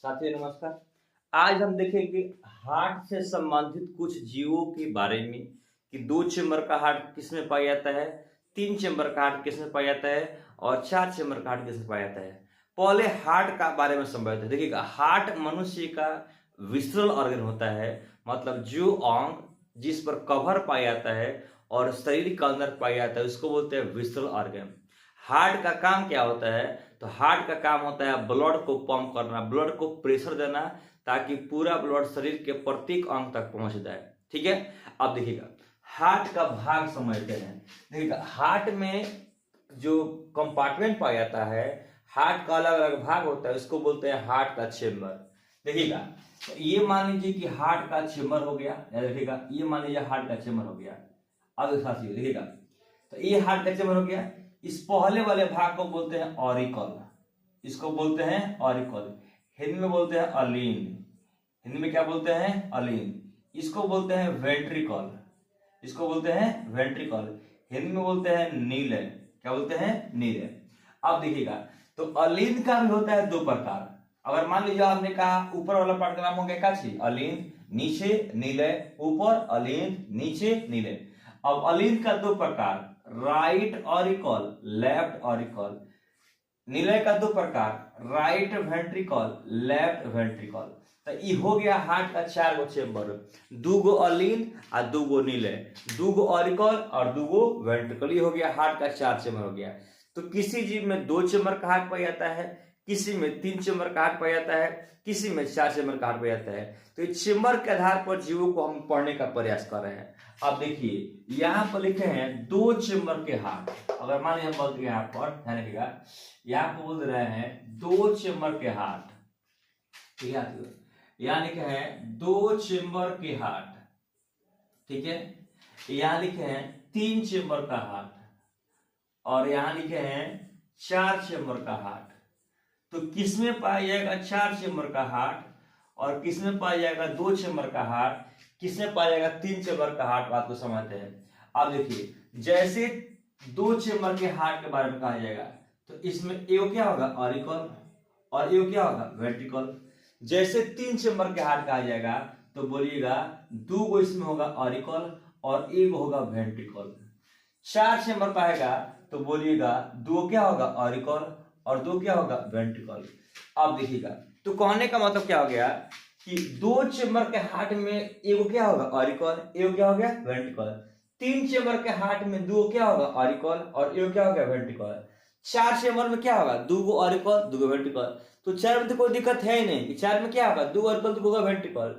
साथियों नमस्कार। आज हम देखेंगे हार्ट से संबंधित कुछ जीवों के बारे में कि 2 चेम्बर का हार्ट किसमें पाया जाता है, 3 चेम्बर का हार्ट किसमें पाया जाता है और 4 चेम्बर का हार्ट किसमें पाया जाता है। पहले हार्ट का बारे में समझते हैं। देखिएगा, हार्ट मनुष्य का विसरल ऑर्गन होता है, मतलब जो अंग जिस पर कवर पाया जाता है और शरीर के अंदर पाया जाता है उसको बोलते हैं विसरल ऑर्गन। हार्ट का काम क्या होता है? तो हार्ट का काम होता है ब्लड को पंप करना, ब्लड को प्रेशर देना, ताकि पूरा ब्लड शरीर के प्रत्येक अंग तक पहुंच जाए। ठीक है, अब देखिएगा हार्ट का भाग समझते हैं। देखिएगा, हार्ट में जो कंपार्टमेंट पाया जाता है, हार्ट का अलग अलग भाग होता है, उसको बोलते हैं हार्ट का चेम्बर। देखिएगा, तो ये मान लीजिए कि हार्ट का चेम्बर हो गया। देखिएगा, ये मान लीजिए हार्ट का चेम्बर हो गया। अब देखिएगा, तो ये हार्ट का चेम्बर हो गया। इस पहले वाले भाग को बोलते हैं ऑरिकल, इसको बोलते हैं ऑरिकल। हिंदी में बोलते हैं अलीन। हिंदी में क्या बोलते हैं? अलीन। इसको बोलते हैं वेंट्रिकल, इसको बोलते हैं वेंट्रिकल। हिंदी में बोलते हैं नीले। क्या बोलते हैं? नीले। अब देखिएगा, तो अलीन का भी होता है 2 प्रकार। अगर मान लीजिए आपने कहा ऊपर वाला पार्ट का नाम हो गया क्या चीज? अलीन, नीचे नीले, ऊपर अलीन, नीचे नीले। अब अलीन का 2 प्रकार, राइट ऑरिकल, लेफ्ट ऑरिकल। निलय का 2 प्रकार, राइट वेंट्रिकल, लेफ्ट वेंट्रिकल। तो ये हो गया हार्ट का 4 गो चेम्बर, 2 गो अलीन और 2 गो निलय, 2 गो ऑरिकल और 2 गो वेंट्रिकल। ये हो गया हार्ट का 4 चेम्बर हो गया। तो किसी जीव में 2 चेम्बर का हार्ट पाया जाता है, किसी में 3 चेम्बर का हार्ट पाया जाता है, किसी में 4 चेम्बर का हार्ट पाया जाता है। तो इस चेम्बर के आधार पर जीवों को हम पढ़ने का प्रयास कर रहे हैं। अब देखिए, यहाँ पर लिखे हैं 2 चेम्बर के हार्ट। अगर मान लीजिए हम बोलते हैं यहाँ पर, ध्यान रखिएगा, यहाँ पर बोल रहे हैं 2 चेम्बर के हार्ट। ठीक है, यहाँ लिखे हैं 2 चेम्बर के हार्ट। ठीक है, यहाँ लिखे हैं 3 चेम्बर का हार्ट और यहाँ लिखे हैं 4 चेम्बर का हार्ट। तो किसमें पाया जाएगा 4 चेम्बर का हार्ट और किसमें पाया जाएगा 2 चेम्बर का हार्ट, किसमें पाया जाएगा 3 चेम्बर का हार्ट? बात को समझते हैं। अब देखिए, जैसे 2 चेम्बर के हार्ट के बारे में कहा जाएगा तो इसमें एगो क्या होगा? ऑरिकल और एगो क्या होगा? वेंट्रिकल। जैसे 3 चेम्बर के हार्ट कहा जाएगा तो बोलिएगा 2 गो इसमें होगा ऑरिकल और एक होगा वेंट्रिकल। 4 चेम्बर पाएगा तो बोलिएगा 2 क्या होगा? ऑरिकल और 2 क्या होगा? वेंट्रिकल। अब देखिएगा, तो कहने का मतलब क्या हो गया कि 2 चेम्बर के हार्ट में एगो क्या होगा? ऑरिकल, एगो क्या हो गया? वेंट्रिकल। 3 चेम्बर के हार्ट में 2 क्या होगा? ऑरिकल और एगो क्या हो गया? वेंट्रिकल। 4 चेम्बर में क्या होगा? 2 गो ऑरिकल, 2 गो वेंट्रिकल। तो 4 में तो कोई दिक्कत है ही नहीं। 4 में क्या होगा? 2 ऑरिकल, 2 गो वेंट्रिकल।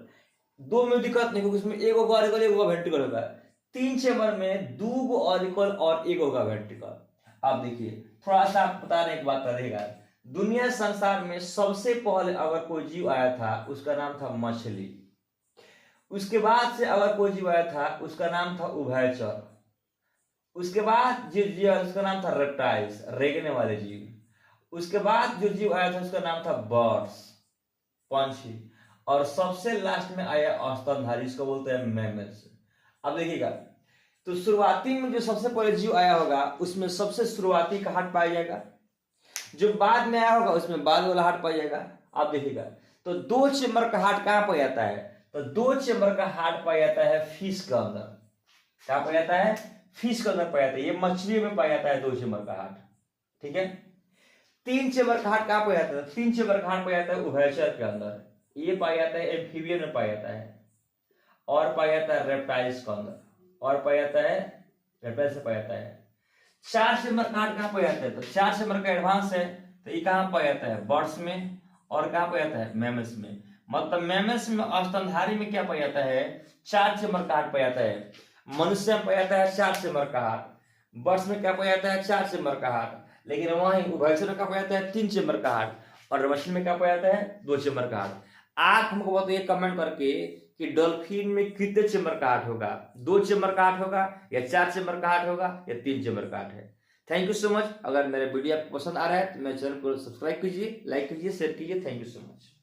2 में दिक्कत नहीं, क्योंकि उसमें एगो ऑरिकल, एगो वेंट्रिकल होगा। 3 चेम्बर में 2 गो ऑरिकल और एक होगा वेंट्रिकल। अब देखिए, थोड़ा सा बताने की बात रहेगा। दुनिया संसार में सबसे पहले अगर कोई जीव आया था उसका नाम था मछली। उसके बाद से अगर कोई जीव आया था उसका नाम था उभयचर। उसके बाद जो जीव आया उसका नाम था रेप्टाइल्स, रेंगने वाले जीव। उसके बाद जो जीव आया था उसका नाम था बर्ड्स, पंछी। और सबसे लास्ट में आया स्तनधारी, इसको बोलते हैं मैमल्स। अब देखिएगा, तो शुरुआती में जो सबसे पहले जीव आया होगा उसमें सबसे शुरुआती का हार्ट पाया जाएगा, जो बाद में आया होगा उसमें बाद वाला हार्ट पाया जाएगा। आप देखिएगा, तो 2 चेम्बर का हार्ट कहाँ पाया जाता है? तो 2 चेम्बर का हार्ट पाया जाता है फिश के अंदर। क्या पाया जाता है? फिश के अंदर पाया जाता है। ये मछली में पाया जाता है 2 चेम्बर का हार्ट। ठीक है, 3 चेम्बर का हार्ट कहाँ पाया जाता है? 3 चेम्बर का हार्ट पाया जाता है उभयचर के अंदर। ये पाया जाता है एम्फीबियन में पाया जाता है, और पाया जाता है रेप्टाइल्स के अंदर, और पाया जाता है रेप्टाइल्स से पाया जाता है। 4 चेम्बर का हार्ट कहाँ पाया जाता है? तो 4 चेम्बर का एडवांस है, तो ये कहाँ पाया जाता है? बर्ड्स में। और कहाँ पाया जाता है? मैमल्स में। मतलब मैमल्स में, स्तनधारी में क्या पाया जाता है? 4 चेम्बर का हार्ट पाया जाता है। मनुष्य में पाया जाता है 4 चेम्बर का हार्ट। बर्ड्स में क्या पाया जाता है? 4 चेम्बर का हार्ट। लेकिन वहीं उभयचर में क्या पाया जाता है? 3 चेम्बर का हार्ट। और मछली में क्या पाया जाता है? 2 चेम्बर का हार्ट। आप हमको बताइए कमेंट करके कि डॉल्फिन में कितने चेम्बर का हार्ट होगा? 2 चेम्बर का हार्ट होगा या 4 चेम्बर का हार्ट होगा या 3 चेम्बर का हार्ट है? Thank you so much. अगर मेरे वीडियो आपको पसंद आ रहा है तो मेरे चैनल को सब्सक्राइब कीजिए, लाइक कीजिए, शेयर कीजिए। Thank you so much.